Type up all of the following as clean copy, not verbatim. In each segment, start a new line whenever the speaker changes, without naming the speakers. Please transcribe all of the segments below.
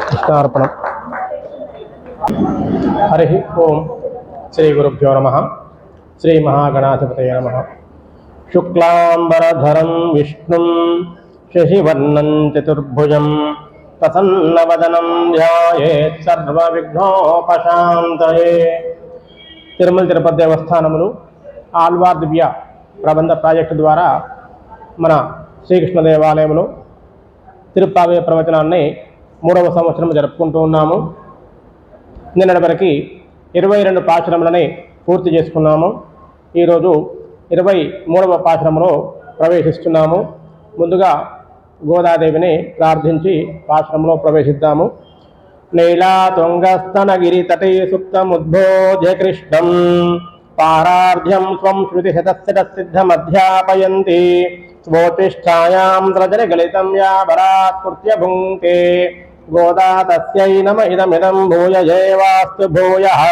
కృష్ణార్పణం. హరి ఓం. శ్రీ గురుభ్యో నమః. శ్రీ మహాగణాధిపతయే నమః. శుక్లాంబరధరం విష్ణుం శశివర్ణం చతుర్భుజం ప్రసన్నవదనం ధ్యాయేత్ సర్వవిఘ్నోపశాంతయే. తిరుమల తిరుపతి దేవస్థానములు ఆళ్వార్ దివ్య ప్రబంధ ప్రాజెక్టు ద్వారా మన శ్రీకృష్ణ దేవాలయంలో తిరుప్పావే ప్రవచనాన్ని 3వ సంవత్సరం జరుపుకుంటూ ఉన్నాము. నిన్నటి వరకు 22 పాశురములని పూర్తి చేసుకున్నాము. ఈరోజు 23వ పాశురంలో ప్రవేశిస్తున్నాము. ముందుగా గోదాదేవిని ప్రార్థించి పాశురంలో ప్రవేశిద్దాము. నీలా తుంగస్తనగిరి తటే సుప్తముద్బోధ్య కృష్ణం పారార్ధ్యం స్వం శృతి శతసిద్ధమధ్యాపయంతి స్వోతిష్టాయాం త్రజని గలితం యా బలాత్కృత్య భుంక్తే గోదా తస్యై నమ ఇదమిదం భూయ జయవాస్తు భూయః.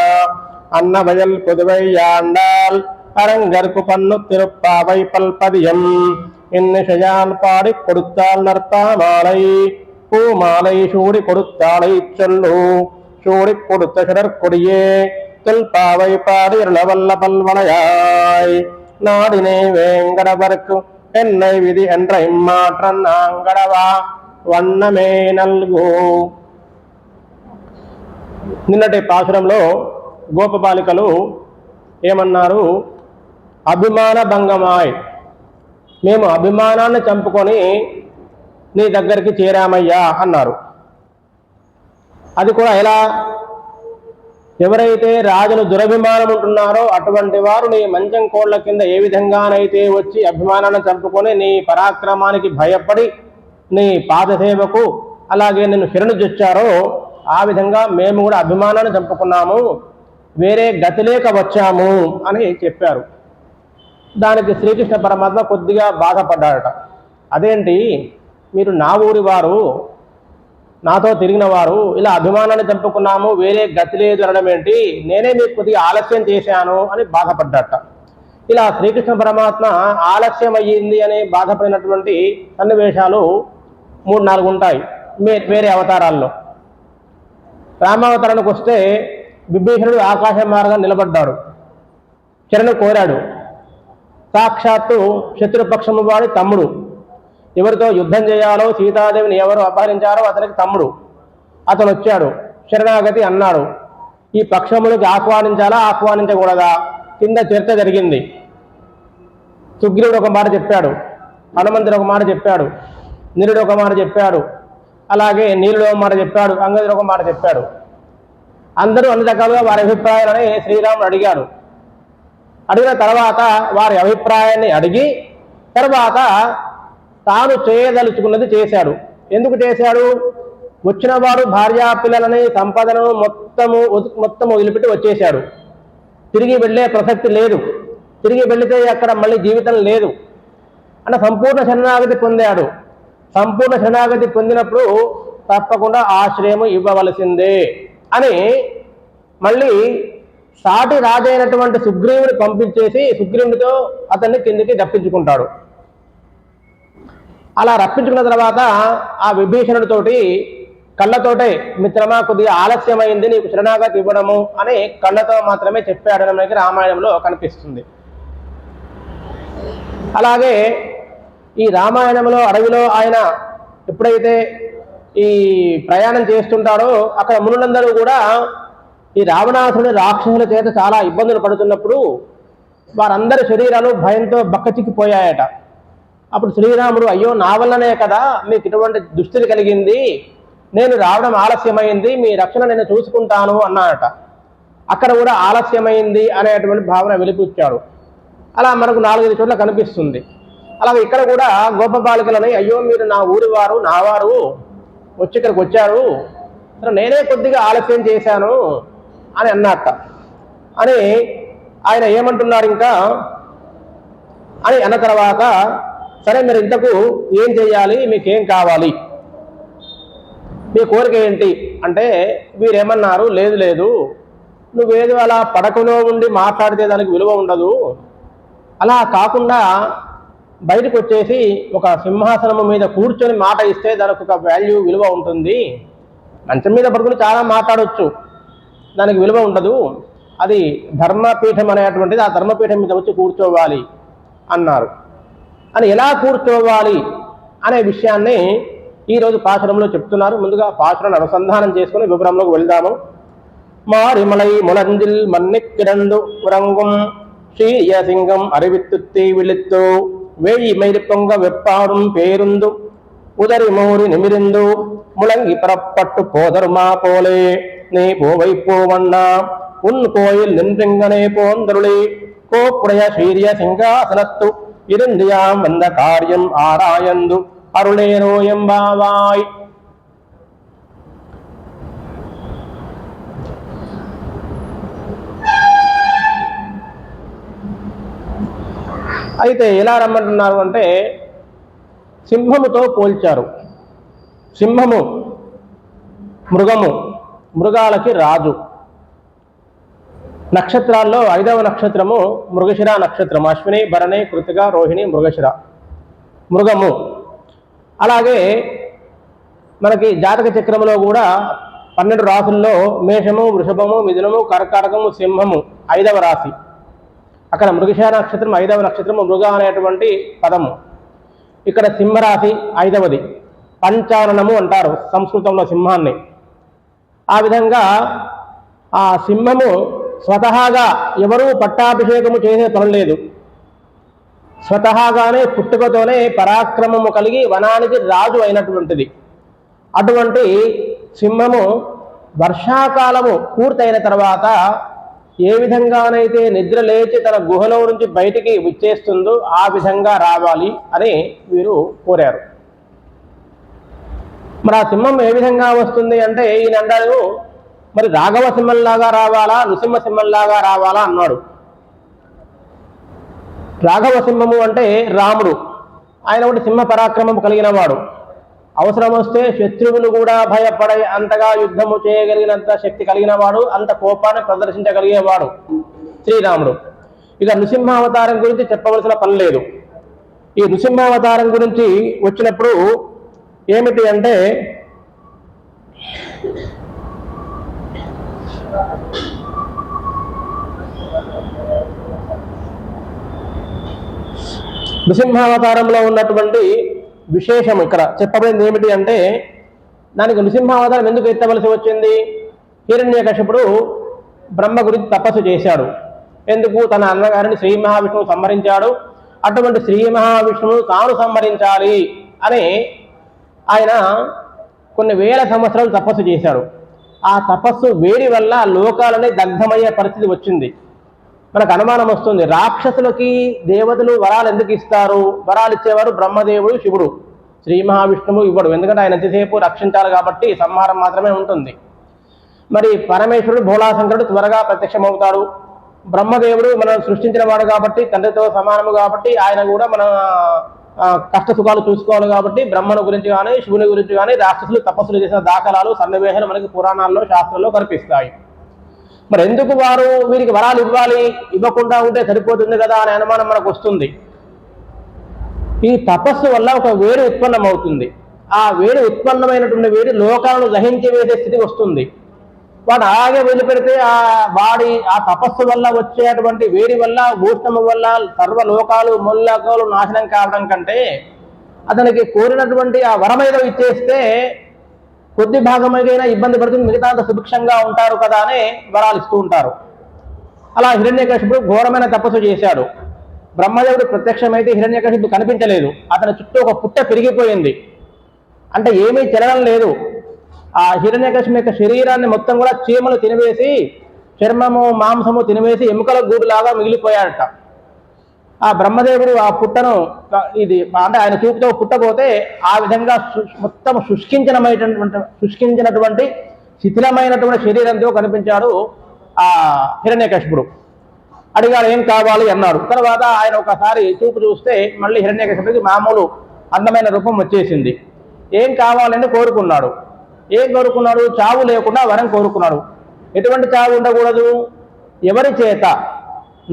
అన్నవయల్ పుదువైయాండాల్ அரங்கற்கு பன்னு திருப்பாவை பல்பதியம் இன்னிசையால் பாடி கொடுத்தால் நற்பாமாலை பூமாலை சூடி கொடுத்தாளை சொல்லு சூடி கொடுத்த சிடற்கொடியே தொல்பாவை பாடி இருளவல்ல பல்வளையாய் நாடினை வேங்கடவர்க்கு என்னை விதி என்ற இம்மாற்றம் நாங்கடவா వన్నమే నల్గు. నిన్నటి పాశురంలో గోపబాలికలు ఏమన్నారు? అభిమాన భంగమాయ్, మేము అభిమానాన్ని చంపుకొని నీ దగ్గరికి చేరామయ్యా అన్నారు. అది కూడా ఎలా? ఎవరైతే రాజును దురభిమానం ఉంటున్నారో అటువంటి వారు నీ మంచం కోళ్ల కింద ఏ విధంగానైతే వచ్చి అభిమానాన్ని చంపుకొని నీ పరాక్రమానికి భయపడి నీ పాదసేవకు అలాగే నిన్ను శరణుజొచ్చారో ఆ విధంగా మేము కూడా అభిమానాన్ని చంపుకున్నాము, వేరే గతి లేక వచ్చాము అని చెప్పారు. దానికి శ్రీకృష్ణ పరమాత్మ కొద్దిగా బాధపడ్డాడట. అదేంటి, మీరు నా ఊరి వారు, నాతో తిరిగిన వారు, ఇలా అభిమానాన్ని చంపుకున్నాము వేరే గతి లేదు అనడం ఏంటి, నేనే మీకు కొద్దిగా ఆలస్యం చేశాను అని బాధపడ్డట. ఇలా శ్రీకృష్ణ పరమాత్మ ఆలస్యం అయ్యింది అని బాధపడినటువంటి సన్నివేశాలు 3-4 ఉంటాయి వేరే అవతారాల్లో. రామావతారానికి వస్తే విభీషణుడు ఆకాశ మార్గం నిలబడ్డాడు, శరణు కోరాడు. సాక్షాత్తు శత్రుపక్షము వాడి తమ్ముడు, ఎవరితో యుద్ధం చేయాలో సీతాదేవిని ఎవరు అపహరించారో అతనికి తమ్ముడు, అతను వచ్చాడు, శరణాగతి అన్నాడు. ఈ పక్షములకి ఆహ్వానించాలా ఆహ్వానించకూడదా కింద చర్చ జరిగింది. సుగ్రీవుడు ఒక మాట చెప్పాడు, హనుమంతుడు ఒక మాట చెప్పాడు, నిరుడు ఒక మాట చెప్పాడు, అలాగే నీలుడు ఒక మాట చెప్పాడు, అంగదుడు ఒక మాట చెప్పాడు. అందరూ అన్ని రకాలుగా వారి అభిప్రాయాలని శ్రీరాముడు అడిగారు. అడిగిన తర్వాత వారి అభిప్రాయాన్ని అడిగి తర్వాత తాను చేయదలుచుకున్నది చేశాడు. ఎందుకు చేశాడు? వచ్చిన వాడు భార్యా పిల్లలని సంపదను మొత్తం వదిలిపెట్టి వచ్చేశాడు. తిరిగి వెళ్ళే ప్రసక్తి లేదు, తిరిగి వెళితే అక్కడ మళ్ళీ జీవితం లేదు అంటే సంపూర్ణ శరణాగతి పొందాడు. సంపూర్ణ శరణాగతి పొందినప్పుడు తప్పకుండా ఆశ్రయము ఇవ్వవలసిందే అని మళ్ళీ సాటి రాజైనటువంటి సుగ్రీవుని పంపించేసి సుగ్రీవునితో అతన్ని కిందికి రప్పించుకుంటాడు. అలా రప్పించుకున్న తర్వాత ఆ విభీషణుడితోటి కళ్ళతోటే, మిత్రమా కొద్దిగా ఆలస్యమైంది నీకు శరణాగతి ఇవ్వడము అని కళ్ళతో మాత్రమే చెప్పాడని మనకి రామాయణంలో కనిపిస్తుంది. అలాగే ఈ రామాయణంలో అడవిలో ఆయన ఎప్పుడైతే ఈ ప్రయాణం చేస్తుంటాడో అక్కడ మునులందరూ కూడా ఈ రావణాసురుని రాక్షసుల చేత చాలా ఇబ్బందులు పడుతున్నప్పుడు వారందరి శరీరాలు భయంతో బక్కచిక్కిపోయాయట. అప్పుడు శ్రీరాముడు, అయ్యో నా వల్లనే కదా మీకు ఇటువంటి దుస్థితి కలిగింది, నేను రావడం ఆలస్యమైంది, మీ రక్షణ నేను చూసుకుంటాను అన్నాడట. అక్కడ కూడా ఆలస్యమైంది అనేటువంటి భావన వెలిపుచ్చాడు. అలా మనకు 4-5 చోట్ల కనిపిస్తుంది. అలాగే ఇక్కడ కూడా గోపబాలికలని, అయ్యో మీరు నా ఊరి వారు, నా వారు వచ్చి ఇక్కడికి వచ్చారు, నేనే కొద్దిగా ఆలస్యం చేశాను అని అన్నట్ట. అని ఆయన ఏమంటున్నారు ఇంకా అని అన్న తర్వాత, సరే మీరు ఇంతకు ఏం చేయాలి, మీకేం కావాలి, మీ కోరిక ఏంటి అంటే వీరేమన్నారు, లేదు లేదు నువ్వేదో అలా పడకలో ఉండి మాట్లాడితే దానికి విలువ ఉండదు, అలా కాకుండా బయటకు వచ్చేసి ఒక సింహాసనము మీద కూర్చొని మాట ఇస్తే దానికి ఒక వాల్యూ విలువ ఉంటుంది. మంచం మీద పడుకుని చాలా మాట్లాడవచ్చు, దానికి విలువ ఉండదు. అది ధర్మపీఠం అనేటువంటిది, ఆ ధర్మపీఠం మీద వచ్చి కూర్చోవాలి అన్నారు. అని ఎలా కూర్చోవాలి అనే విషయాన్ని ఈరోజు పాశురంలో చెప్తున్నారు. ముందుగా పాశురాన్ని అనుసంధానం చేసుకుని వివరంలోకి వెళ్దాము. మారిమలై ములంజిల్ మన్నిక్కిరండు ఉరంగం శ్రీయ సింగం అరివిత్తుత్తి విళిత్తు వేయి మైలి పొంగ వెప్పాడుం పేరుందు ఉదరి మోరి నిమిరిందు ములంగి పరప్పట్టు పోదరుమా పోలే நீ போவை போவண்ணா உன் கோயில் நின்றெங்கனே போந்தருளே கோப்புடைய சீரிய சிங்காசனத்து இருந்தியாம் வந்த காரியம் ஆராயந்து அருளேனோ எம்பாவாய். అయితే ఎలా రమ్మంటున్నారు అంటే సింహముతో పోల్చారు. సింహము మృగము, మృగాలకి రాజు. నక్షత్రాల్లో 5వ నక్షత్రము మృగశిర నక్షత్రం. అశ్విని, భరణి, కృతిక, రోహిణి, మృగశిర మృగము. అలాగే మనకి జాతక చక్రంలో కూడా 12 రాసుల్లో మేషము, వృషభము, మిథునము, కర్కాటకము, సింహము 5వ రాశి. అక్కడ మృగశిర నక్షత్రం 5వ నక్షత్రము, మృగ అనేటువంటి పదము. ఇక్కడ సింహరాశి 5వది. పంచాననము అంటారు సంస్కృతంలో సింహాన్ని. ఆ విధంగా ఆ సింహము స్వతహాగా ఎవరూ పట్టాభిషేకము చేసే పని లేదు. స్వతహాగానే పుట్టుకతోనే పరాక్రమము కలిగి వనానికి రాజు అయినటువంటిది. అటువంటి సింహము వర్షాకాలము పూర్తయిన తర్వాత ఏ విధంగానైతే నిద్ర లేచి తన గుహలో నుంచి బయటికి వచ్చేస్తుందో ఆ విధంగా రావాలి అని వీరు కోరారు. మరి ఆ సింహం ఏ విధంగా వస్తుంది అంటే ఈయన అన్నాడు, మరి రాఘవ సింహంలాగా రావాలా, నృసింహ సింహంలాగా రావాలా అన్నాడు. రాఘవ సింహము అంటే రాముడు. ఆయన ఒకటి సింహ పరాక్రమం కలిగిన వాడు. అవసరం వస్తే శత్రువులు కూడా భయపడే అంతగా యుద్ధము చేయగలిగినంత శక్తి కలిగిన వాడు, అంత కోపాన్ని ప్రదర్శించగలిగేవాడు శ్రీరాముడు. ఇక నృసింహావతారం గురించి చెప్పవలసిన పని లేదు. ఈ నృసింహావతారం గురించి వచ్చినప్పుడు ఏమిటి అంటే నృసింహావతారంలో ఉన్నటువంటి విశేషం ఇక్కడ చెప్పబడింది ఏమిటి అంటే, దానికి నృసింహావతారం ఎందుకు ఎత్తవలసి వచ్చింది? హిరణ్యకశిపుడు బ్రహ్మ గురించి తపస్సు చేశాడు. ఎందుకు? తన అన్నగారిని శ్రీ మహావిష్ణువు సంహరించాడు. అటువంటి శ్రీ మహావిష్ణువు తాను సంహరించాలి అని ఆయన కొన్ని వేల సంవత్సరాలు తపస్సు చేశాడు. ఆ తపస్సు వేడి వల్ల లోకాలని దగ్ధమయ్యే పరిస్థితి వచ్చింది. మనకు అనుమానం వస్తుంది, రాక్షసులకి దేవతలు వరాలు ఎందుకు ఇస్తారు? వరాలు ఇచ్చేవారు బ్రహ్మదేవుడు, శివుడు. శ్రీ మహావిష్ణువు ఇవ్వడు. ఎందుకంటే ఆయన ఎంతసేపు రక్షించాలి కాబట్టి సంహారం మాత్రమే ఉంటుంది. మరి పరమేశ్వరుడు భోళాశంకరుడు త్వరగా ప్రత్యక్షమవుతాడు. బ్రహ్మదేవుడు మనం సృష్టించిన వాడు కాబట్టి, తండ్రితో సమానము కాబట్టి ఆయన కూడా మన కష్ట సుఖాలు చూసుకోవాలి కాబట్టి బ్రహ్మను గురించి కానీ శివుని గురించి కానీ రాక్షసులు తపస్సులు చేసిన దాఖలాలు, సన్నివేశాలు మనకి పురాణాల్లో శాస్త్రంలో కనిపిస్తాయి. మరి ఎందుకు వారు వీరికి వరాలు ఇవ్వాలి? ఇవ్వకుండా ఉంటే సరిపోతుంది కదా అనే అనుమానం మనకు వస్తుంది. ఈ తపస్సు వల్ల ఒక వేడి ఉత్పన్నమవుతుంది. ఆ వేడి ఉత్పన్నమైనటువంటి వేడి లోకాలను దహించి వేసే స్థితి వస్తుంది. వాడు అలాగే వదిలిపెడితే ఆ తపస్సు వల్ల వచ్చేటువంటి వేడి వల్ల, భూషణము వల్ల సర్వలోకాలు మొల్లోకాలు నాశనం కావడం కంటే అతనికి కోరినటువంటి ఆ వరమేదో ఇచ్చేస్తే కొద్ది భాగమైనా ఇబ్బంది పడుతుంది, మిగతా అంత సుభిక్షంగా ఉంటారు కదా అని వరాలు ఇస్తూ ఉంటారు. అలా హిరణ్యకశిపుడు ఘోరమైన తపస్సు చేశాడు. బ్రహ్మదేవుడు ప్రత్యక్షమైతే హిరణ్యకశిపుడు కనిపించలేదు. అతని చుట్టూ ఒక పుట్ట పెరిగిపోయింది. అంటే ఏమీ చెరడం లేదు. ఆ హిరణ్యకశిపుని యొక్క శరీరాన్ని మొత్తం కూడా చీమలు తినివేసి, చర్మము మాంసము తినివేసి ఎముకల గూడులాగా మిగిలిపోయాడట. ఆ బ్రహ్మదేవుడు ఆ పుట్టను ఇది అంటే ఆయన చూపుతో పుట్టపోతే ఆ విధంగా మొత్తం శుష్కించినటువంటి శిథిలమైనటువంటి శరీరంతో కనిపించాడు ఆ హిరణ్యకశిపుడు. అడిగాడు ఏం కావాలి అన్నాడు. తర్వాత ఆయన ఒకసారి చూపు చూస్తే మళ్ళీ హిరణ్యకశిపుడికి మామూలు అందమైన రూపం వచ్చేసింది. ఏం కావాలని కోరుకున్నాడు. ఏం కోరుకున్నాడు? చావు లేకుండా వరం కోరుకున్నాడు. ఎటువంటి చావు ఉండకూడదు? ఎవరి చేత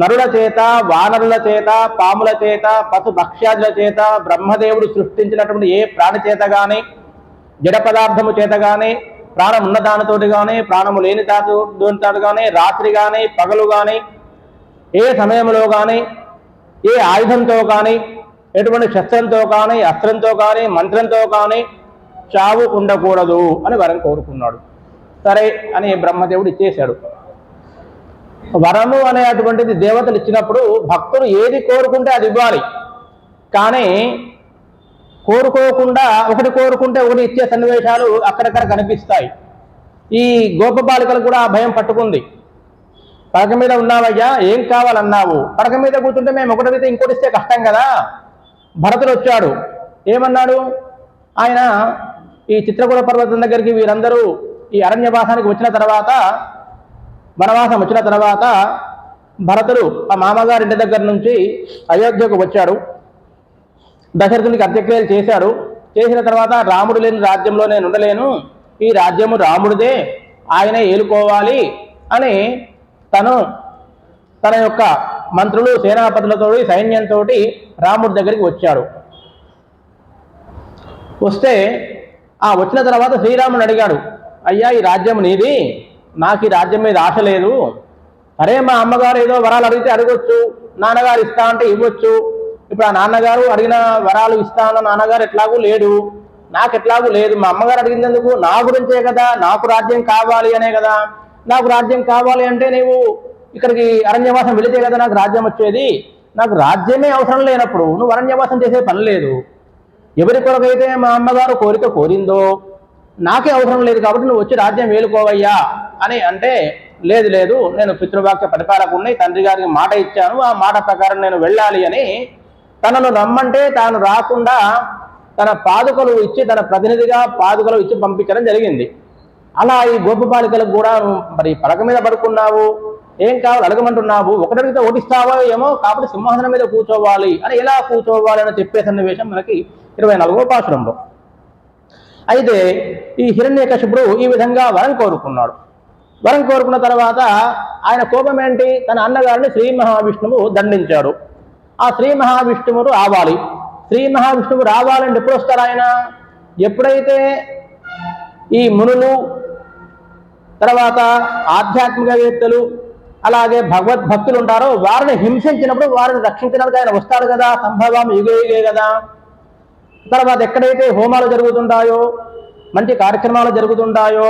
నరుల చేత, వానరుల చేత, పాముల చేత, పశు భక్ష్యాదుల చేత, బ్రహ్మదేవుడు సృష్టించినటువంటి ఏ ప్రాణి చేత కానీ, జడ పదార్థము చేత కానీ, ప్రాణం ఉన్న దానితోటి కానీ, ప్రాణము లేని దానితో కానీ, రాత్రి కానీ, పగలు కానీ, ఏ సమయంలో కానీ, ఏ ఆయుధంతో కానీ, ఎటువంటి శస్త్రంతో కానీ, అస్త్రంతో కానీ, మంత్రంతో కానీ చావు ఉండకూడదు అని వరం కోరుకున్నాడు. సరే అని బ్రహ్మదేవుడు ఇచ్చేశాడు. వరము అనేటువంటిది దేవతలు ఇచ్చినప్పుడు భక్తులు ఏది కోరుకుంటే అది ఇవ్వాలి. కానీ కోరుకోకుండా ఒకటి కోరుకుంటే ఒకటి ఇచ్చే సన్నివేశాలు అక్కడక్కడ కనిపిస్తాయి. ఈ గోపబాలికలు కూడా ఆ భయం పట్టుకుంది. పడక మీద ఉన్నావయ్యా, ఏం కావాలన్నావు? పడక మీద కూర్చుంటే మేము ఒకటి ఇంకోటి ఇస్తే కష్టం కదా. భరతుడు వచ్చాడు, ఏమన్నాడు? ఆయన ఈ చిత్రకూట పర్వతం దగ్గరికి వీరందరూ ఈ అరణ్యవాసానికి వచ్చిన తర్వాత, వనవాసం వచ్చిన తర్వాత భరతుడు ఆ మామగారి ఇంటి దగ్గర నుంచి అయోధ్యకు వచ్చాడు. దశరథునికి అంత్యక్రియలు చేశాడు. చేసిన తర్వాత రాముడు లేని రాజ్యంలో నేను ఉండలేను, ఈ రాజ్యము రాముడిదే, ఆయనే ఏలుకోవాలి అని తన యొక్క మంత్రులు, సేనాపతులతో, సైన్యంతో రాముడి దగ్గరికి వచ్చాడు. వస్తే వచ్చిన తర్వాత శ్రీరాముని అడిగాడు, అయ్యా ఈ రాజ్యం నీది, నాకు ఈ రాజ్యం మీద ఆశ లేదు. అరే మా అమ్మగారు ఏదో వరాలు అడిగితే అడగొచ్చు, నాన్నగారు ఇస్తా అంటే ఇవ్వచ్చు. ఇప్పుడు ఆ నాన్నగారు అడిగిన వరాలు ఇస్తా అన్న నాన్నగారు ఎట్లాగూ లేడు, నాకు ఎట్లాగూ లేదు. మా అమ్మగారు అడిగినందుకు నా గురించే కదా, నాకు రాజ్యం కావాలి అనే కదా. నాకు రాజ్యం కావాలి అంటే నీవు ఇక్కడికి అరణ్యవాసం వెళితే కదా నాకు రాజ్యం వచ్చేది. నాకు రాజ్యమే అవసరం లేనప్పుడు నువ్వు అరణ్యవాసం చేసే పని లేదు. ఎవరి కొరకైతే మా అమ్మగారు కోరిక కోరిందో నాకే అవసరం లేదు కాబట్టి నువ్వు వచ్చి రాజ్యం వేలుకోవయ్యా అని అంటే, లేదు లేదు, నేను పితృవాక్య పరిపాలకుడిని, తండ్రి గారికి మాట ఇచ్చాను, ఆ మాట ప్రకారం నేను వెళ్ళాలి అని తనను రమ్మంటే తాను రాకుండా తన పాదుకలు ఇచ్చి, తన ప్రతినిధిగా పాదుకలు ఇచ్చి పంపించడం జరిగింది. అలా ఈ గోపబాలికలకు కూడా మరి పడక మీద పడుకున్నావు, ఏం కావాలి అడగమంటున్నావు, ఒకటడిగితే ఓటిస్తావో ఏమో, కాబట్టి సింహాసనం మీద కూర్చోవాలి అని, ఎలా కూర్చోవాలి అని చెప్పే సన్నివేశం మనకి 24వ పాశురంలో. అయితే ఈ హిరణ్యకశిపుడు ఈ విధంగా వరం కోరుకున్నాడు. వరం కోరుకున్న తర్వాత ఆయన కోపం ఏంటి? తన అన్నగారిని శ్రీ మహావిష్ణువు దండించాడు. ఆ శ్రీ మహావిష్ణువు రావాలి. శ్రీ మహావిష్ణువు రావాలంటే ఎప్పుడు వస్తారు ఆయన? ఎప్పుడైతే ఈ మునులు, తర్వాత ఆధ్యాత్మికవేత్తలు, అలాగే భగవద్భక్తులు ఉంటారో వారిని హింసించినప్పుడు వారిని రక్షించడానికి ఆయన వస్తాడు కదా. సంభవం యుగే యుగే కదా. తర్వాత ఎక్కడైతే హోమాలు జరుగుతుంటాయో, మంచి కార్యక్రమాలు జరుగుతుంటాయో,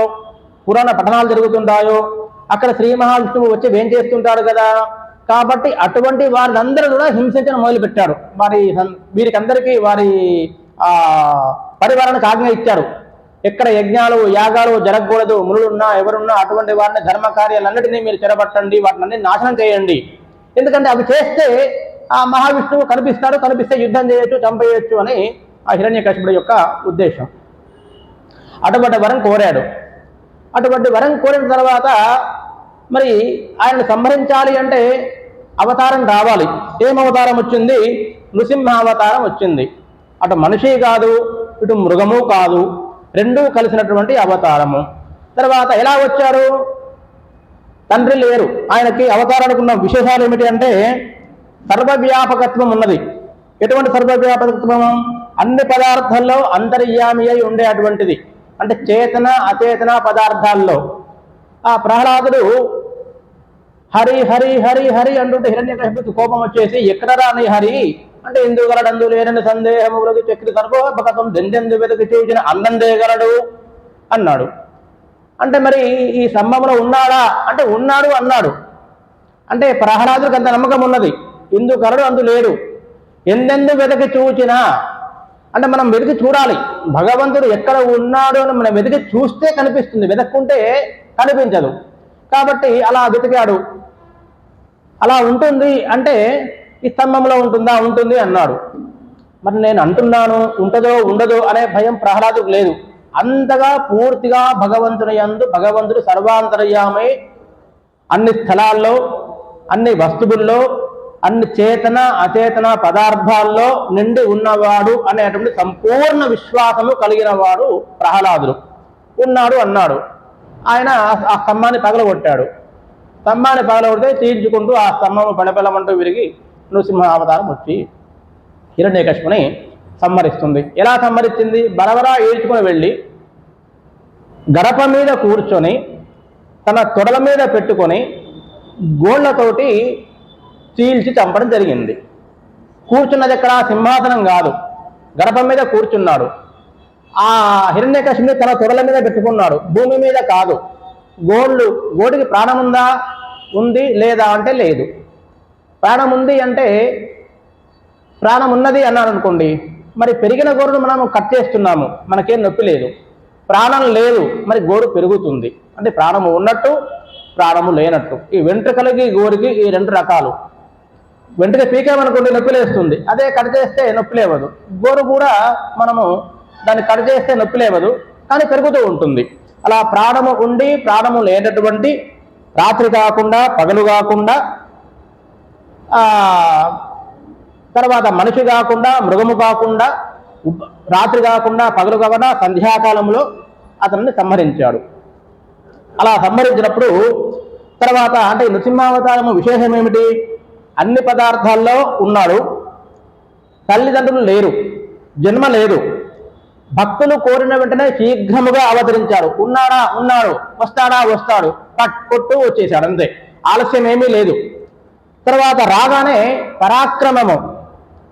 పురాణ పఠనాలు జరుగుతుంటాయో అక్కడ శ్రీ మహావిష్ణువు వచ్చి వేం చేస్తుంటాడు కదా. కాబట్టి అటువంటి వారినందరూ కూడా హింసించడం మొదలుపెట్టారు. వీరికి అందరికీ వారి పరివారానికి ఆజ్ఞ ఇచ్చారు. ఎక్కడ యజ్ఞాలు యాగాలు జరగకూడదు, మునులున్నా ఎవరున్నా అటువంటి వారిని ధర్మ కార్యాలన్నిటినీ మీరు చెరబట్టండి, వాటిని నాశనం చేయండి. ఎందుకంటే అవి చేస్తే ఆ మహావిష్ణువు కనిపిస్తాడు, కనిపిస్తే యుద్ధం చేయొచ్చు, చంపేయచ్చు అని ఆ హిరణ్యకశిపుడి యొక్క ఉద్దేశం. అటువంటి వరం కోరాడు. అటువంటి వరం కోరిన తర్వాత మరి ఆయన్ని సంహరించాలి అంటే అవతారం రావాలి. ఏం అవతారం వచ్చింది? నృసింహావతారం వచ్చింది. అటు మనిషి కాదు, ఇటు మృగము కాదు, రెండూ కలిసినటువంటి అవతారము. తర్వాత ఎలా వచ్చారు? తండ్రి లేరు ఆయనకి. అవతారానికి ఉన్న విశేషాలు ఏమిటి అంటే సర్వవ్యాపకత్వం ఉన్నది. ఎటువంటి సర్వవ్యాపకత్వం? అన్ని పదార్థాల్లో అంతర్యామి అయి ఉండే అటువంటిది. అంటే చేతన అచేతన పదార్థాల్లో. ఆ ప్రహ్లాదుడు హరి హరి హరి హరి అంటుంటే హిరణ్యకశిపుడికి కోపం వచ్చేసి, ఎక్కడ రాని హరి అంటే ఎందుగలడందు లేనని సందేహములకు చక్రి సర్వోపకతం దెందెందు వెతకి చూచిన అందందేగలడు అన్నాడు. అంటే మరి ఈ స్తంభంలో ఉన్నాడా అంటే ఉన్నాడు అన్నాడు. అంటే ప్రహ్లాదుడికి అంత నమ్మకం ఉన్నది. ఇందుకలడు అందు లేడు. ఎందెందు వెతకి చూచినా అంటే మనం వెతికి చూడాలి. భగవంతుడు ఎక్కడ ఉన్నాడు అని మనం వెతికి చూస్తే కనిపిస్తుంది, వెతక్కుంటే కనిపించదు. కాబట్టి అలా వెతికాడు. అలా ఉంటుంది అంటే ఈ స్తంభంలో ఉంటుందా? ఉంటుంది అన్నాడు. మరి నేను అంటున్నాను ఉంటుందో ఉండదో అనే భయం ప్రహ్లాదుకు లేదు. అంతగా పూర్తిగా భగవంతుని యందు భగవంతుడు సర్వాంతర్యామై అన్ని స్థలాల్లో, అన్ని వస్తువుల్లో, అన్ని చేతన అచేతన పదార్థాల్లో నిండి ఉన్నవాడు అనేటువంటి సంపూర్ణ విశ్వాసము కలిగిన వాడు ప్రహ్లాదుడు. ఉన్నాడు అన్నాడు. ఆయన ఆ స్తంభాన్ని పగలగొట్టాడు. స్తంభాన్ని పగలగొడితే చీల్చుకుంటూ ఆ స్తంభము పెళపెళమంటూ విరిగి నృసింహ అవతారం వచ్చి హిరణ్యకశిపుని సంహరిస్తుంది. ఎలా సంహరించింది? బరబరా ఈడ్చుకొని వెళ్ళి గడప మీద కూర్చొని తన తొడల మీద పెట్టుకొని గోళ్లతోటి చీల్చి చంపడం జరిగింది. కూర్చున్నది ఎక్కడ? సింహాసనం కాదు, గడప మీద కూర్చున్నాడు. ఆ హిరణ్యకశిపుని తన తొడల మీద పెట్టుకున్నాడు, భూమి మీద కాదు. గోడికి ప్రాణం ఉందా? ఉంది. లేదా అంటే లేదు. ప్రాణం ఉంది అంటే ప్రాణం ఉన్నది అన్నాడు అనుకోండి, మరి పెరిగిన గోరును మనం కట్ చేస్తున్నాము, మనకేం నొప్పి లేదు. ప్రాణం లేదు, మరి గోరు పెరుగుతుంది. అంటే ప్రాణము ఉన్నట్టు ప్రాణము లేనట్టు. ఈ వెంట్రుకలకి గోరికి ఈ రెండు రకాలు. వెంట్రుక పీకేమనుకోండి నొప్పి లేస్తుంది, అదే కట్ చేస్తే నొప్పి లేవదు. గోరు కూడా మనము దాన్ని కట్ చేస్తే నొప్పి లేవదు, కానీ పెరుగుతూ ఉంటుంది. అలా ప్రాణము ఉండి ప్రాణము లేనటువంటి, రాత్రి కాకుండా పగలు కాకుండా, తర్వాత మనిషి కాకుండా మృగము కాకుండా, రాత్రి కాకుండా పగలు కాకుండా సంధ్యాకాలంలో అతన్ని సంహరించాడు. అలా సంహరించినప్పుడు తర్వాత అంటే నృసింహావతారము విశేషం ఏమిటి? అన్ని పదార్థాల్లో ఉన్నాడు, తల్లిదండ్రులు లేరు, జన్మ లేదు, భక్తులు కోరిన వెంటనే శీఘ్రముగా అవతరించాడు. ఉన్నాడా? ఉన్నాడు. వస్తాడా? వస్తాడు. కొట్టు వచ్చేసాడు, అంతే. ఆలస్యం ఏమీ లేదు. తర్వాత రాగానే పరాక్రమము,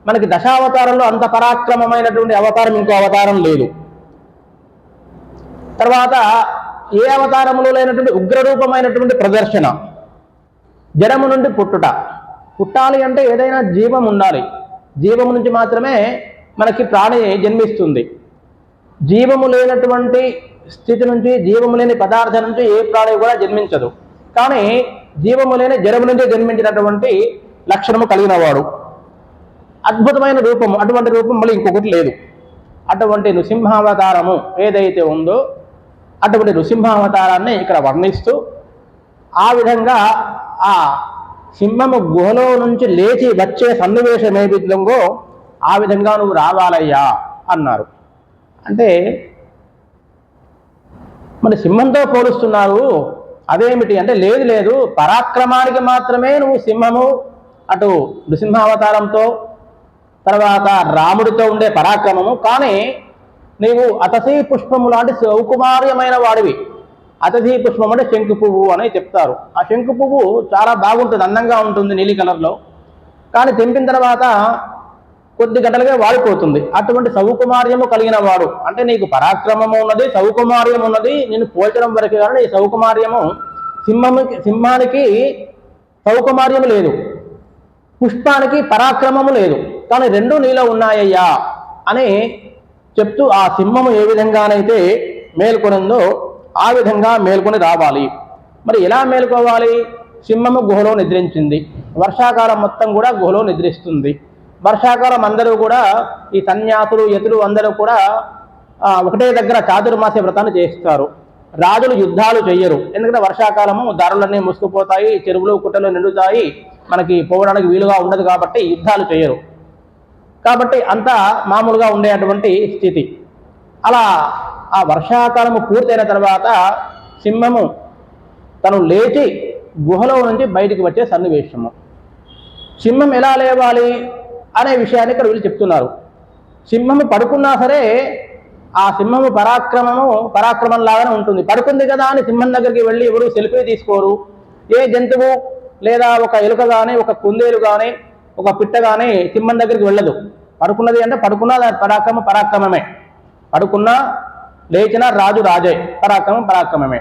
మనకి దశావతారంలో అంత పరాక్రమమైనటువంటి అవతారం ఇంకో అవతారం లేదు. తర్వాత ఏ అవతారంలో లేనటువంటి ఉగ్రరూపమైనటువంటి ప్రదర్శన. జడము నుండి పుట్టుట. పుట్టాలి అంటే ఏదైనా జీవం ఉండాలి, జీవము నుంచి మాత్రమే మనకి ప్రాణి జన్మిస్తుంది. జీవము లేనటువంటి స్థితి నుంచి, జీవము లేని పదార్థం నుంచి ఏ ప్రాణి కూడా జన్మించదు. కానీ జీవము లేని జడము నుంచి జన్మించినటువంటి లక్షణము కలిగిన వాడు, అద్భుతమైన రూపము. అటువంటి రూపం మళ్ళీ ఇంకొకటి లేదు. అటువంటి నృసింహావతారము ఏదైతే ఉందో అటువంటి నృసింహావతారాన్ని ఇక్కడ వర్ణిస్తూ, ఆ విధంగా ఆ సింహము గుహలో నుంచి లేచి వచ్చే సన్నివేశం ఏ విధంగా ఆ విధంగా నువ్వు రావాలయ్యా అన్నారు. అంటే మరి సింహంతో పోలుస్తున్నారు, అదేమిటి అంటే లేదు లేదు, పరాక్రమానికి మాత్రమే నువ్వు సింహము, అటు నృసింహావతారంతో తర్వాత రాముడితో ఉండే పరాక్రమము. కానీ నీవు అతసీ పుష్పము లాంటి సౌకుమార్యమైన వాడివి. అతసీ పుష్పం అంటే శంకు పువ్వు అని చెప్తారు. ఆ శంకు పువ్వు చాలా బాగుంటుంది, అందంగా ఉంటుంది, నీలి కలర్లో. కానీ తెంపిన తర్వాత కొద్ది గంటలుగా వాడిపోతుంది. అటువంటి సౌకుమార్యము కలిగిన వాడు అంటే నీకు పరాక్రమము ఉన్నది, సౌకుమార్యం ఉన్నది. నేను పోల్చడం వరకు కానీ ఈ సౌకుమార్యము సింహానికి సౌకుమార్యము లేదు, పుష్పానికి పరాక్రమము లేదు, కానీ రెండు నీలో ఉన్నాయ్యా అని చెప్తూ ఆ సింహము ఏ విధంగానైతే మేల్కొనిందో ఆ విధంగా మేల్కొని రావాలి. మరి ఎలా మేల్కోవాలి? సింహము గుహలో నిద్రించింది, వర్షాకాలం మొత్తం కూడా గుహలో నిద్రిస్తుంది. వర్షాకాలం అందరూ కూడా ఈ సన్యాసులు యతులు అందరూ కూడా ఒకటే దగ్గర చాతుర్మాస్య వ్రతాన్ని చేస్తారు. రాజులు యుద్ధాలు చెయ్యరు, ఎందుకంటే వర్షాకాలము దారులన్నీ మూసుకుపోతాయి, చెరువులు కుట్టలు నిండుతాయి, మనకి పోవడానికి వీలుగా ఉండదు కాబట్టి యుద్ధాలు చేయరు. కాబట్టి అంతా మామూలుగా ఉండేటువంటి స్థితి. అలా ఆ వర్షాకాలము పూర్తయిన తర్వాత సింహము తను లేచి గుహలో నుంచి బయటికి వచ్చే సన్నివేశము. సింహం ఎలా లేవాలి అనే విషయాన్ని ఇక్కడ వీళ్ళు చెప్తున్నారు. సింహము పడుకున్నా సరే ఆ సింహము పరాక్రమం లాగానే ఉంటుంది. పడుకుంది కదా అని సింహం దగ్గరికి వెళ్ళి ఎవరు సెల్ఫీ తీసుకోరు. ఏ జంతువు లేదా ఒక ఎలుక కానీ, ఒక కుందేలు కానీ, ఒక పిట్ట కానీ సింహం దగ్గరికి వెళ్ళదు. పడుకున్నది అంటే పడుకున్నా పరాక్రమమే. పడుకున్నా లేచినా రాజు రాజే, పరాక్రమమే.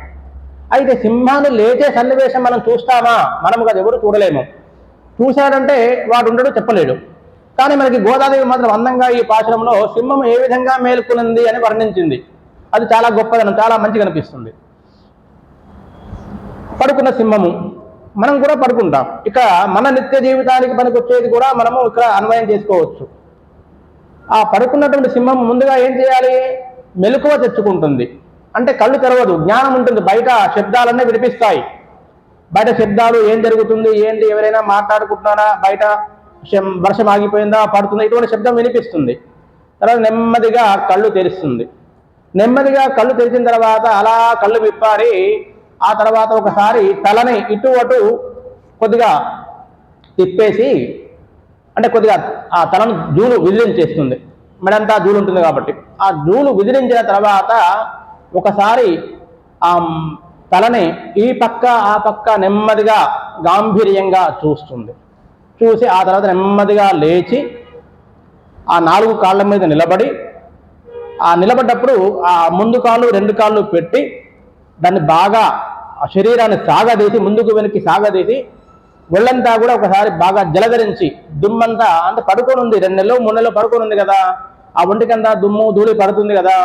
అయితే సింహాన్ని లేచే సన్నివేశం మనం చూస్తామా? మనము కదా ఎవరు చూడలేము. చూశాడంటే వాడు ఉండడు, చెప్పలేడు. కానీ మనకి గోదాదేవి మాత్రం అందంగా ఈ పాశురంలో సింహం ఏ విధంగా మేల్కొనింది అని వర్ణించింది. అది చాలా గొప్పదనం, చాలా మంచిగా అనిపిస్తుంది. పడుకున్న సింహము, మనం కూడా పడుకుంటాం. ఇక మన నిత్య జీవితానికి పనికి వచ్చేది కూడా మనము ఇక్కడ అన్వయం చేసుకోవచ్చు. ఆ పడుకున్నటువంటి సింహం ముందుగా ఏం చేయాలి? మెలకువ తెచ్చుకుంటుంది. అంటే కళ్ళు తెరవదు, జ్ఞానం ఉంటుంది. బయట శబ్దాలన్నీ వినిపిస్తాయి. బయట శబ్దాలు ఏం జరుగుతుంది, ఏంటి, ఎవరైనా మాట్లాడుకుంటున్నారా, బయట వర్షం ఆగిపోయిందా, పడుతుందా, ఇటువంటి శబ్దం వినిపిస్తుంది. తర్వాత నెమ్మదిగా కళ్ళు తెరుస్తుంది. నెమ్మదిగా కళ్ళు తెరిచిన తర్వాత అలా కళ్ళు విప్పారి ఆ తర్వాత ఒకసారి తలని ఇటు అటు కొద్దిగా తిప్పేసి, అంటే కొద్దిగా ఆ తలను జూలు విదిలించేస్తుంది, మెడంతా జూలు ఉంటుంది కాబట్టి. ఆ జూలు విదిలించిన తర్వాత ఒకసారి ఆ తలని ఈ పక్క ఆ పక్క నెమ్మదిగా గాంభీర్యంగా చూస్తుంది. చూసి ఆ తర్వాత నెమ్మదిగా లేచి ఆ 4 కాళ్ళ మీద నిలబడి, ఆ నిలబడ్డప్పుడు ఆ ముందు కాళ్ళు 2 కాళ్ళు పెట్టి దాన్ని బాగా ఆ శరీరాన్ని సాగదీసి, ముందుకు వెనక్కి సాగదీసి, ఒళ్ళంతా కూడా ఒకసారి బాగా జలధరించి, దుమ్మంతా అంత పడుకొని ఉంది, 2 నెలలు 3 నెలలు పడుకొని ఉంది కదా, ఆ ఒంటికంతా దుమ్ము ధూళి పడుతుంది కదా.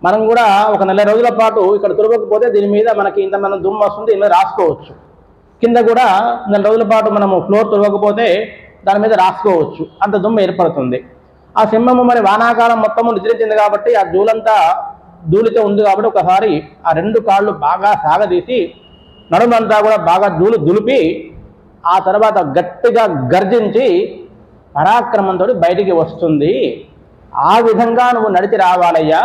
మనం కూడా ఒక 4 రోజుల పాటు ఇక్కడ తురవకపోతే దీని మీద మనకి ఇంత మనం దుమ్ము వస్తుంది, ఇలా రాసుకోవచ్చు. కింద కూడా 4 రోజుల పాటు మనము ఫ్లోర్ తురవకపోతే దాని మీద రాసుకోవచ్చు, అంత దుమ్ము ఏర్పడుతుంది. ఆ సింహము మరి వానాకాలం మొత్తము నిద్రించింది కాబట్టి ఆ ధూళంతా ధూళితో ఉంది కాబట్టి ఒకసారి ఆ 2 కాళ్ళు బాగా సాగదీసి నడుమంతా కూడా బాగా దులిపి ఆ తర్వాత గట్టిగా గర్జించి పరాక్రమంతో బయటికి వస్తుంది. ఆ విధంగా నువ్వు నడిచి రావాలయ్యా.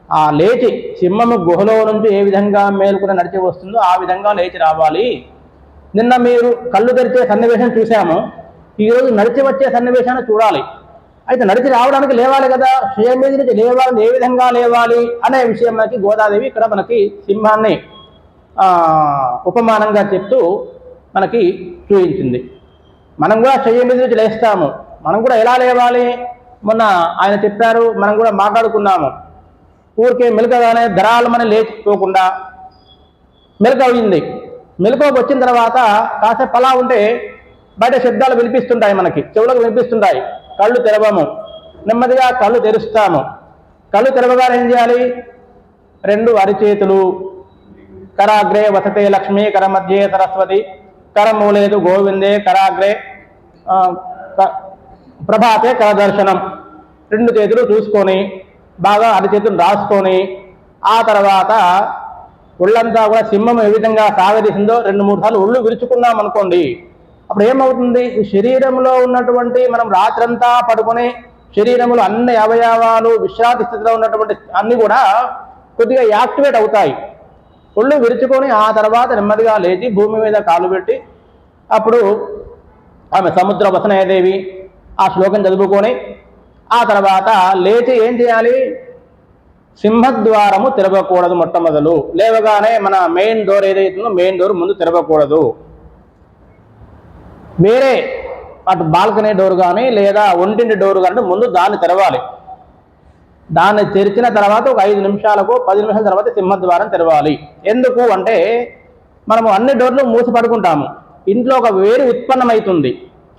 ఆ లేచి సింహము గుహలో నుంచి ఏ విధంగా మేలుకుని నడిచి వస్తుందో ఆ విధంగా లేచి రావాలి. నిన్న మీరు కళ్ళు తెరిచే సన్నివేశం చూసాము, ఈరోజు నడిచి వచ్చే సన్నివేశాన్ని చూడాలి. అయితే నడిచి రావడానికి లేవాలి కదా, శయం మీద నుంచి లేవాలి, ఏ విధంగా లేవాలి అనే విషయం మనకి గోదాదేవి ఇక్కడ మనకి సింహాన్ని ఉపమానంగా చెప్తూ మనకి చూపించింది. మనం కూడా శయం మీద నుంచి లేస్తాము, మనం కూడా ఎలా లేవాలి మొన్న ఆయన చెప్పారు, మనం కూడా మాట్లాడుకున్నాము. ఊరికే మెలకగానే ధరాలమని లేచిపోకుండా మెలక అయింది. మెలకువకు వచ్చిన తర్వాత కాసేపు అలా ఉంటే బయట శబ్దాలు వినిపిస్తుంటాయి, మనకి చెవులకు వినిపిస్తుంటాయి. కళ్ళు తెరవము, నెమ్మదిగా కళ్ళు తెరుస్తాము. కళ్ళు తెరవగానే ఏం చేయాలి? 2 అరిచేతులు, కరాగ్రే వసతే లక్ష్మి, కర మధ్యే సరస్వతి, కరమూలేదు గోవిందే, కరాగ్రే ప్రభాతే కరదర్శనం. 2 చేతులు చూసుకొని బాగా అరిచేతులు రాసుకొని ఆ తర్వాత ఒళ్ళంతా కూడా సింహం ఏ విధంగా సాగదీసిందో 2-3 సార్లు ఒళ్ళు విరుచుకున్నాం అనుకోండి, అప్పుడు ఏమవుతుంది? ఈ శరీరంలో ఉన్నటువంటి మనం రాత్రంతా పడుకొని శరీరంలో అన్ని అవయవాలు విశ్రాంతి స్థితిలో ఉన్నటువంటి అన్ని కూడా కొద్దిగా యాక్టివేట్ అవుతాయి. ఒళ్ళు విరుచుకొని ఆ తర్వాత నెమ్మదిగా లేచి భూమి మీద కాలు పెట్టి అప్పుడు ఆమె సముద్ర వసనయదేవి ఆ శ్లోకం చదువుకొని ఆ తర్వాత లేచి ఏం చేయాలి? సింహద్వారము తెరవకూడదు. మొట్టమొదలు లేవగానే మన మెయిన్ డోర్ ఏదైతుందో మెయిన్ డోర్ ముందు తెరవకూడదు. వేరే అటు బాల్కనీ డోర్ కానీ లేదా ఒంటింటి డోర్ కానీ ముందు దాన్ని తెరవాలి. దాన్ని తెరిచిన తర్వాత ఒక 5 నిమిషాలకు 10 నిమిషాల తర్వాత సింహద్వారం తెరవాలి. ఎందుకు అంటే మనము అన్ని డోర్లు మూసి పడుకుంటాము, ఇంట్లో ఒక వేడి ఉత్పన్నమవుతుంది.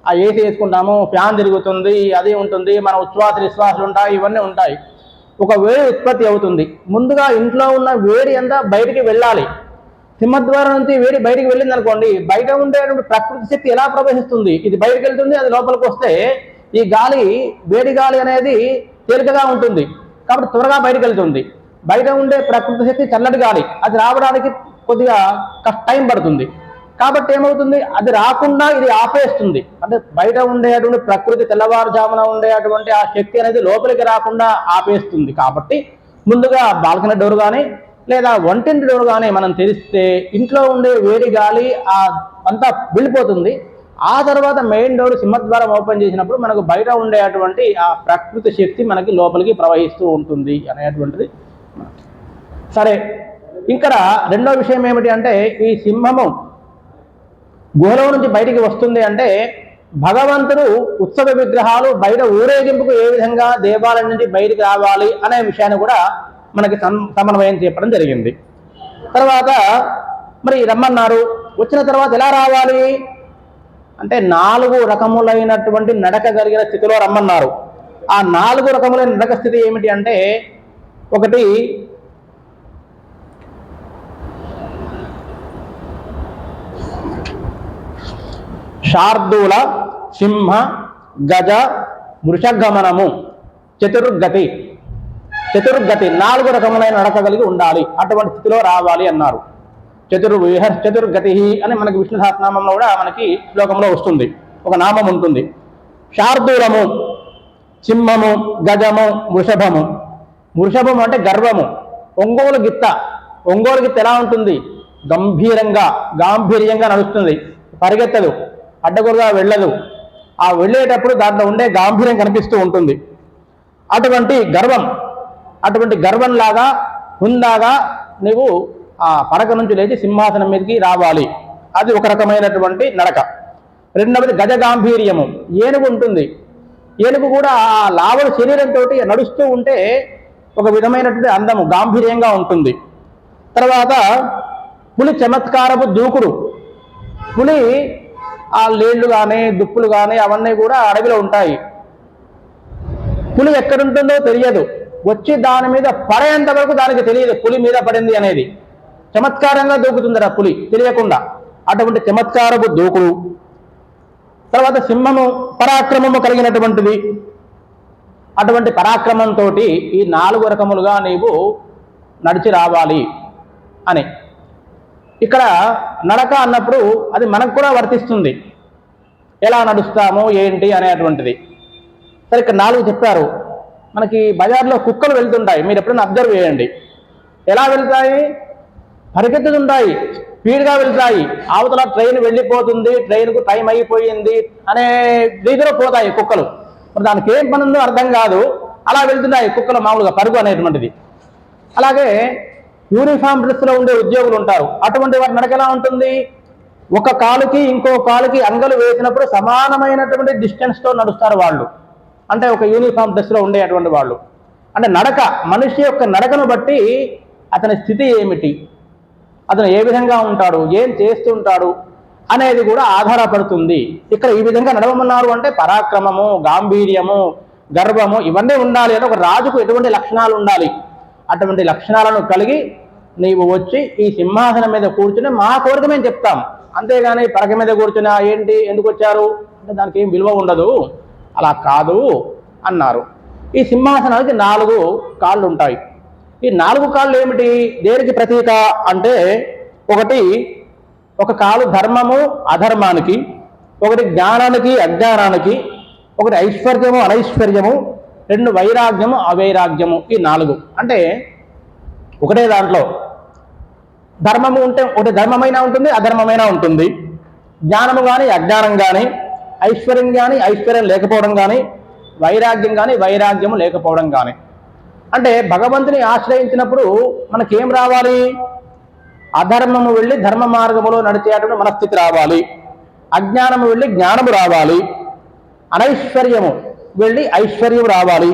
ఆ ఏసీ వేసుకుంటాము, ఫ్యాన్ తిరుగుతుంది, అది ఉంటుంది, మన ఉచ్ఛ్వాస నిశ్వాసాలు ఉంటాయి, ఇవన్నీ ఉంటాయి. ఒక వేడి ఉత్పత్తి అవుతుంది. ముందుగా ఇంట్లో ఉన్న వేడి అంతా బయటికి వెళ్ళాలి. సింహద్వారం నుంచి వేడి బయటికి వెళ్ళింది అనుకోండి, బయట ఉండేటువంటి ప్రకృతి శక్తి ఎలా ప్రవేశిస్తుంది? ఇది బయటకు వెళ్తుంది, అది లోపలికి వస్తే ఈ గాలి, వేడి గాలి అనేది తేలికగా ఉంటుంది కాబట్టి త్వరగా బయటకు వెళ్తుంది. బయట ఉండే ప్రకృతి శక్తి చల్లటి గాలి, అది రావడానికి కొద్దిగా టైం పడుతుంది. కాబట్టి ఏమవుతుంది? అది రాకుండా ఇది ఆపేస్తుంది. అంటే బయట ఉండేటువంటి ప్రకృతి తెల్లవారుజామున ఉండేటువంటి ఆ శక్తి అనేది లోపలికి రాకుండా ఆపేస్తుంది. కాబట్టి ముందుగా బాల్కనీ డోర్ కానీ లేదా వంటింటి డోర్ కానీ మనం తెరిస్తే ఇంట్లో ఉండే వేడి గాలి అంతా వెళ్ళిపోతుంది. ఆ తర్వాత మెయిన్ డోర్ సింహద్వారం ఓపెన్ చేసినప్పుడు మనకు బయట ఉండేటువంటి ఆ ప్రకృతి శక్తి మనకి లోపలికి ప్రవహిస్తూ ఉంటుంది అనేటువంటిది. సరే, ఇక్కడ రెండో విషయం ఏమిటి అంటే ఈ సింహము గుహలో నుంచి బయటికి వస్తుంది అంటే భగవంతుడు ఉత్సవ విగ్రహాలు బయట ఊరేగింపుకు ఏ విధంగా దేవాలయం నుంచి బయటికి రావాలి అనే విషయాన్ని కూడా మనకి సమన్వయం చెప్పడం జరిగింది. తర్వాత మరి రమ్మన్నారు, వచ్చిన తర్వాత ఎలా రావాలి అంటే 4 రకములైనటువంటి నడక కలిగిన స్థితిలో రమ్మన్నారు. ఆ 4 రకములైన నడక స్థితి ఏమిటి అంటే, ఒకటి శార్దూల, సింహ, గజ, వృషగమనము, చతుర్గతి. 4 రకములైన నడక కలిగి ఉండాలి, అటువంటి స్థితిలో రావాలి అన్నారు. చతుర్గతి అని మనకి విష్ణు సహస్రనామంలో కూడా మనకి శ్లోకంలో వస్తుంది, ఒక నామం ఉంటుంది. శార్దూలము, సింహము, గజము, వృషభము. వృషభము అంటే గర్వము. ఒంగోలు గిత్త ఎలా ఉంటుంది? గాంభీర్యంగా నడుస్తుంది, పరిగెత్తదు, అడ్డగోలుగా వెళ్ళదు. ఆ వెళ్ళేటప్పుడు దాంట్లో ఉండే గాంభీర్యం కనిపిస్తూ ఉంటుంది. అటువంటి గర్వంలాగా హుందాగా నీవు ఆ పడక నుంచి లేచి సింహాసనం మీదకి రావాలి. అది ఒక రకమైనటువంటి నడక. రెండవది గజగాంభీర్యము. ఏనుగు ఉంటుంది, ఏనుగు కూడా ఆ లావల శరీరంతో నడుస్తూ ఉంటే ఒక విధమైనటువంటి అందము, గాంభీర్యంగా ఉంటుంది. తర్వాత పులి చమత్కారపు దూకుడు. పులి ఆ లేళ్లు కానీ దుప్పులు కానీ అవన్నీ కూడా అడవిలో ఉంటాయి. పులి ఎక్కడుంటుందో తెలియదు, వచ్చి దాని మీద పడేంత వరకు దానికి తెలియదు పులి మీద పడింది అనేది. చమత్కారంగా దూకుతుందట పులి తెలియకుండా. అటువంటి చమత్కారపు దూకుడు. తర్వాత సింహము పరాక్రమము కలిగినటువంటిది. అటువంటి పరాక్రమంతో ఈ 4 రకములుగా నీవు నడిచి రావాలి అని. ఇక్కడ నడక అన్నప్పుడు అది మనకు కూడా వర్తిస్తుంది, ఎలా నడుస్తాము ఏంటి అనేటువంటిది. సరే, ఇక్కడ 4 చెప్పారు. మనకి బజార్లో కుక్కలు వెళ్తుంటాయి, మీరు ఎప్పుడైనా అబ్జర్వ్ చేయండి. ఎలా వెళ్తాయి? పరిగెత్తుతుంటాయి, స్పీడ్గా వెళ్తాయి. అవతల ట్రైన్ వెళ్ళిపోతుంది, ట్రైన్కు టైం అయిపోయింది అనే రీతిలో పోతాయి కుక్కలు. మరి దానికి ఏం పని ఉందో అర్థం కాదు, అలా వెళ్తున్నాయి కుక్కలు మామూలుగా, పరుగు అనేటువంటిది. అలాగే యూనిఫామ్ డ్రెస్లో ఉండే ఉద్యోగులు ఉంటారు, అటువంటి వారి నడక ఎలా ఉంటుంది? ఒక కాలుకి ఇంకో కాలుకి అంగలు వేసినప్పుడు సమానమైనటువంటి డిస్టెన్స్తో నడుస్తారు వాళ్ళు. అంటే ఒక యూనిఫామ్ డ్రెస్లో ఉండేటువంటి వాళ్ళు. అంటే నడక, మనిషి యొక్క నడకను బట్టి అతని స్థితి ఏమిటి, అతను ఏ విధంగా ఉంటాడు, ఏం చేస్తుంటాడు అనేది కూడా ఆధారపడుతుంది. ఇక్కడ ఈ విధంగా నడవమన్నారు అంటే పరాక్రమము, గాంభీర్యము, గర్వము ఇవన్నీ ఉండాలి. అని ఒక రాజుకు ఎటువంటి లక్షణాలు ఉండాలి, అటువంటి లక్షణాలను కలిగి నీవు వచ్చి ఈ సింహాసనం మీద కూర్చుని మా కోరిక మేము చెప్తాం, అంతేగాని పరక మీద కూర్చున్నా ఏంటి, ఎందుకు వచ్చారు అంటే దానికి ఏం విలువ ఉండదు, అలా కాదు అన్నారు. ఈ సింహాసనానికి 4 కాళ్ళు ఉంటాయి. ఈ 4 కాళ్ళు ఏమిటి, దేనికి ప్రతీక అంటే, ఒక కాలు ధర్మము అధర్మానికి, ఒకటి జ్ఞానానికి అజ్ఞానానికి, ఒకటి ఐశ్వర్యము అనైశ్వర్యము, 2 వైరాగ్యము అవైరాగ్యము. ఈ 4 అంటే ఒకటే దాంట్లో ధర్మము ఉంటే ఒకటి ధర్మమైనా ఉంటుంది, అధర్మమైనా ఉంటుంది. జ్ఞానము కానీ అజ్ఞానం కానీ, ఐశ్వర్యం కానీ ఐశ్వర్యం లేకపోవడం కానీ, వైరాగ్యం కానీ వైరాగ్యము లేకపోవడం కానీ. అంటే భగవంతుని ఆశ్రయించినప్పుడు మనకేం రావాలి? అధర్మము వెళ్ళి ధర్మ మార్గములో నడిచేటువంటి మనస్థితి రావాలి, అజ్ఞానము వెళ్ళి జ్ఞానము రావాలి, అనైశ్వర్యము వెళ్ళి ఐశ్వర్యము రావాలి,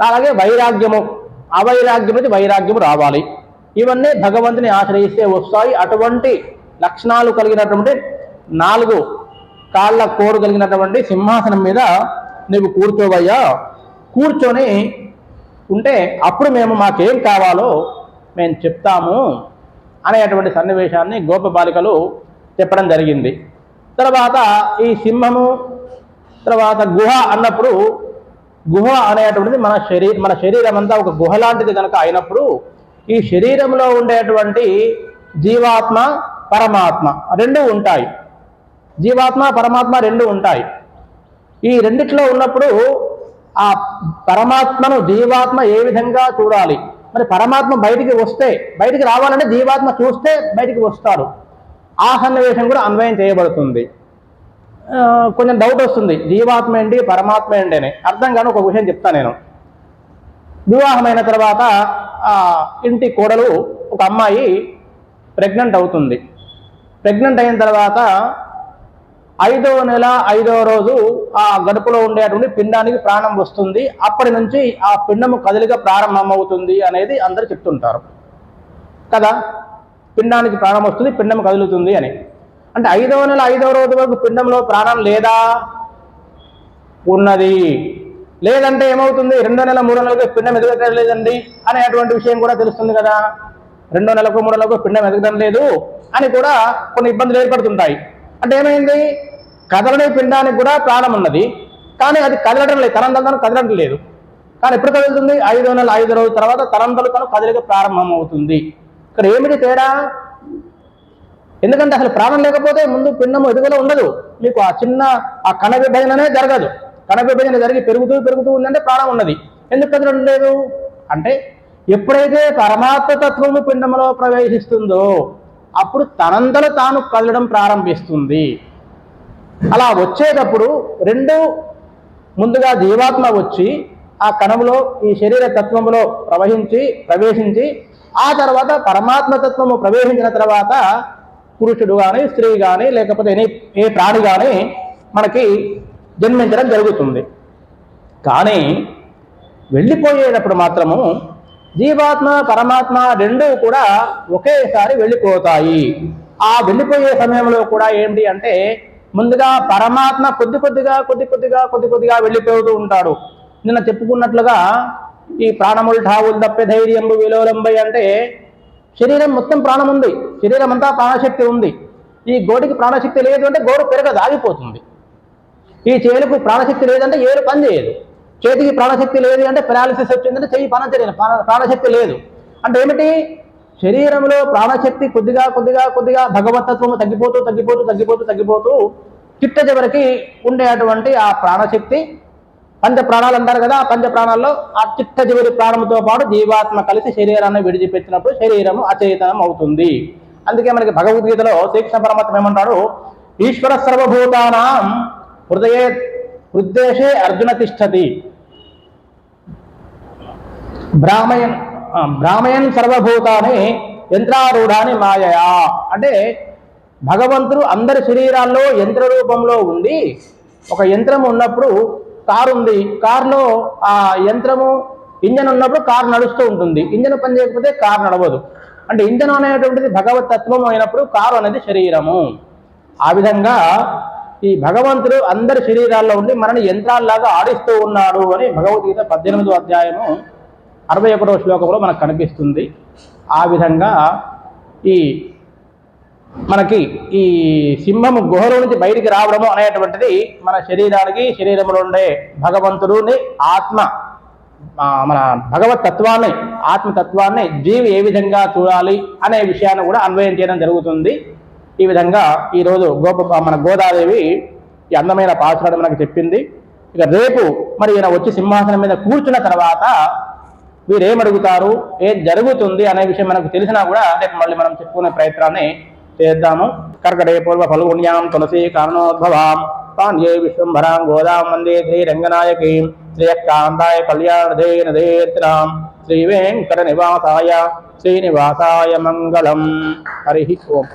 అలాగే వైరాగ్యము అవైరాగ్యం నుంచి వైరాగ్యము రావాలి. ఇవన్నీ భగవంతుని ఆశ్రయిస్తే వస్తాయి. అటువంటి లక్షణాలు కలిగినటువంటి 4 కాళ్ళ కోరు కలిగినటువంటి సింహాసనం మీద నీవు కూర్చోవయ్యా, కూర్చొని ఉంటే అప్పుడు మేము మాకేం కావాలో మేము చెప్తాము అనేటువంటి సన్నివేశాన్ని గోపబాలికలు చెప్పడం జరిగింది. తర్వాత ఈ సింహము, తర్వాత గుహ అన్నప్పుడు, గుహ అనేటువంటిది మన శరీరం అంతా ఒక గుహ లాంటిది కనుక అయినప్పుడు ఈ శరీరంలో ఉండేటువంటి జీవాత్మ పరమాత్మ 2 ఉంటాయి. జీవాత్మ పరమాత్మ 2 ఉంటాయి. ఈ రెండిట్లో ఉన్నప్పుడు ఆ పరమాత్మను జీవాత్మ ఏ విధంగా చూడాలి? మరి పరమాత్మ బయటికి రావాలంటే జీవాత్మ చూస్తే బయటికి వస్తాడు. ఆ సన్నివేశం కూడా అన్వయం చేయబడుతుంది. కొంచెం డౌట్ వస్తుంది, జీవాత్మ ఏంటి పరమాత్మ ఏంటి అని అర్థం కాని ఒక విషయం చెప్తాను నేను. వివాహమైన తర్వాత ఇంటి కోడలు ఒక అమ్మాయి ప్రెగ్నెంట్ అవుతుంది. ప్రెగ్నెంట్ అయిన తర్వాత 5వ నెల 5వ రోజు ఆ గడుపులో ఉండేటువంటి పిండానికి ప్రాణం వస్తుంది. అప్పటి నుంచి ఆ పిండము కదలిక ప్రారంభమవుతుంది అనేది అందరూ చెప్తుంటారు కదా. పిండానికి ప్రాణం వస్తుంది, పిండం కదులుతుంది అని. అంటే 5వ నెల 5వ రోజు వరకు పిండంలో ప్రాణం లేదా? ఉన్నది. లేదంటే ఏమవుతుంది? 2వ నెల 3వ నెలకు పిండం ఎదగటం లేదండి అనేటువంటి విషయం కూడా తెలుస్తుంది కదా. 2వ నెలకు 3వ నెలకు పిండం ఎదగడం లేదు అని కూడా కొన్ని ఇబ్బందులు ఏర్పడుతుంటాయి. అంటే ఏమైంది? కదలని పిండానికి కూడా ప్రాణం ఉన్నది, కానీ అది కదలడం లేదు, తనంతరం కదలడం లేదు. కానీ ఎప్పుడు కదులుతుంది? 5వ నెల 5వ రోజు తర్వాత తనంతలు తను కదలిక ప్రారంభం అవుతుంది. ఇక్కడ ఏమిటి తేడా? ఎందుకంటే అసలు ప్రాణం లేకపోతే ముందు పిండము ఎదుగుదల ఉండదు, మీకు ఆ కణ విభజననే జరగదు. కణ విభజన జరిగి పెరుగుతూ ఉందంటే ప్రాణం ఉన్నది. ఎందుకు కదలడం లేదు అంటే ఎప్పుడైతే పరమాత్మ తత్వము పిండములో ప్రవేశిస్తుందో అప్పుడు తనంతలో తాను కదలడం ప్రారంభిస్తుంది. అలా వచ్చేటప్పుడు రెండు ముందుగా జీవాత్మ వచ్చి ఆ కణములో ఈ శరీర తత్వములో ప్రవేశించి ఆ తర్వాత పరమాత్మ తత్వము ప్రవేశించిన తర్వాత పురుషుడు కానీ స్త్రీ కానీ లేకపోతే ఏ ప్రాణి కానీ మనకి జన్మించడం జరుగుతుంది. కానీ వెళ్ళిపోయేటప్పుడు మాత్రము జీవాత్మ పరమాత్మ రెండూ కూడా ఒకేసారి వెళ్ళిపోతాయి. ఆ వెళ్ళిపోయే సమయంలో కూడా ఏంటి అంటే ముందుగా పరమాత్మ కొద్ది కొద్దిగా వెళ్ళిపోతూ ఉంటాడు. నిన్న చెప్పుకున్నట్లుగా ఈ ప్రాణములు ఠావులు తప్పే ధైర్యంబు విలోలంబై అంటే శరీరం మొత్తం ప్రాణం ఉంది, శరీరం అంతా ప్రాణశక్తి ఉంది. ఈ గోటికి ప్రాణశక్తి లేదు అంటే గోడు పెరగదు, ఆగిపోతుంది. ఈ చేలుకు ప్రాణశక్తి లేదంటే ఏలు పని చేయదు. చేతికి ప్రాణశక్తి లేదు అంటే పెరాలిసిస్ వచ్చిందంటే చెయ్యి పని చేయలేదు, ప్రాణశక్తి లేదు. అంటే ఏమిటి? శరీరంలో ప్రాణశక్తి కొద్దిగా భగవతత్వము తగ్గిపోతూ చిట్ట చివరికి ఉండేటువంటి ఆ ప్రాణశక్తి పంచ ప్రాణాలు అంటారు కదా, ఆ పంచ ప్రాణాల్లో ఆ చిట్ట చివరి ప్రాణంతో పాటు జీవాత్మ కలిసి శరీరాన్ని విడిచిపెట్టినప్పుడు శరీరము అచేతనం అవుతుంది. అందుకే మనకి భగవద్గీతలో శ్రీకృష్ణ పరమాత్మ ఏమంటాడు? ఈశ్వర సర్వభూతానాం హృదయేషే అర్జున తిష్టతి భ్రామయన్ సర్వభూతాన్ని యంత్రారూఢాన్ని మాయయా. అంటే భగవంతుడు అందరి శరీరాల్లో యంత్ర రూపంలో ఉండి, ఒక యంత్రం ఉన్నప్పుడు కారు ఉంది, కారులో ఆ యంత్రము ఇంజన్ ఉన్నప్పుడు కారు నడుస్తూ ఉంటుంది, ఇంజన్ పని చేయకపోతే కారు నడవదు. అంటే ఇంజన్ అనేటువంటిది భగవత్ తత్వం అయినప్పుడు కారు అనేది శరీరము. ఆ విధంగా ఈ భగవంతుడు అందరి శరీరాల్లో ఉండి మనని యంత్రాల్లాగా ఆడిస్తూ ఉన్నాడు అని భగవద్గీత 18వ అధ్యాయము 61వ శ్లోకంలో మనకు కనిపిస్తుంది. ఆ విధంగా మనకి ఈ సింహము గుహలో నుంచి బయటికి రావడము అనేటువంటిది మన శరీరానికి, శరీరంలో ఉండే భగవంతుడుని మన భగవత్ తత్వాన్ని, ఆత్మతత్వాన్ని జీవి ఏ విధంగా చూడాలి అనే విషయాన్ని కూడా అన్వయం చేయడం జరుగుతుంది. ఈ విధంగా ఈరోజు మన గోదాదేవి ఈ అందమైన పాత్రను మనకు చెప్పింది. ఇక రేపు మరి ఈయన వచ్చి సింహాసనం మీద కూర్చున్న తర్వాత వీరేమడుగుతారు, ఏం జరుగుతుంది అనే విషయం మనకు తెలిసినా కూడా రేపు మళ్ళీ మనం చెప్పుకునే ప్రయత్నాన్ని చేద్దాము. కర్కటే పూర్వ ఫల్గుణ్యాం తులసి కారణోద్భవాం పాండ్యే విశ్వంభరాం గోదాం వందే శ్రీ రంగనాయకీం శ్రీయకాంతాయ కళ్యాణధేనధేత్రాం శ్రీ వెంకట నివాసాయ శ్రీనివాసాయ మంగళం. హరి ఓం.